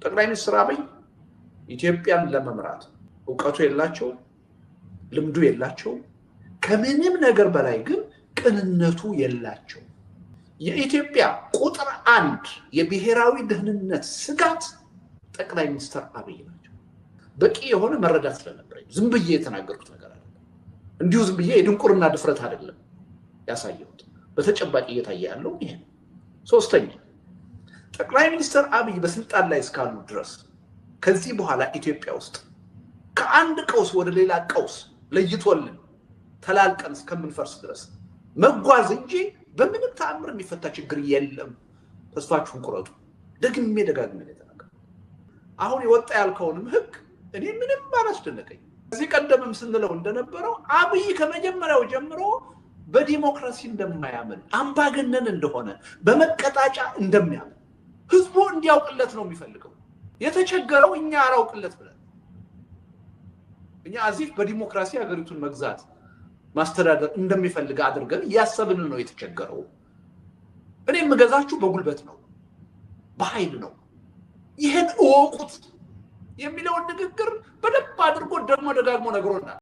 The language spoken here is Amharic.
ጠቅላይ ሚኒስትር አብይ ኢትዮጵያን ለመምራት ዕውቀቱ የላቸው ልምዱ የላቸው ከምንም ነገር በላይ ግን ቅንነቱ የላቸው የኢትዮጵያ ቁጥር 1 የብሔራዊ ደህንነት ስጋት ጠቅላይ ሚኒስትር አብይ ናቸው በቂ የሆነ መረዳት ስለነበረኝ ዝም ብዬ የተናገርኩት ነገር አይደለም እንዲሁ ዝም ብዬ የድንቁርና ድፍረት አይደለም ያሳየሁት በተጨባጭ እየታየ ያለው ይሄ ነው ሶስተኛ ጠቅላይ ሚኒስትር አብይ በስልጣን ላይ እስካሉ ድረስ ከዚህ በኋላ ኢትዮጵያ ውስጥ ከአንድ ቀውስ ወደ ሌላ ቀውስ ለይቶልን ተላልቀን እስከምንፈርስ ድረስ መጓዝ እንጂ በምንም ተአምር የሚፈታ ችግር የለም ተስፋችሁን ቁረጡ ደግሜ ደጋግሜ ተናገርኩ አሁን የወጣ ያልከውንም ህግ እኔ ምንም አላስደነቀኝ እዚህ ቀደምም ስንለው እንደነበረው አብይ ከመጀመሪያው ጀምሮ በዲሞክራሲ እንደማያምን አምባገነን እንደሆነ በመቀጣጫ እንደሚያምን ህዝቡ እንዲያውቅለት ነው የሚፈልገው የተቸገረው እኛ አራውቅለት ብለን እኛ አዚፍ በዲሞክራሲ ሀገሪቱን መግዛት ማስተዳደር እንደሚፈልግ አድርገን ያሰብን ነው የተቸገረው እኔ መገዛችሁ በጉልበት ነው በኃይል ነው ይሄን እወቁት የሚለው ንግግር በደንብ አድርጎ ደግሞ ደጋግሞ ነግሮናል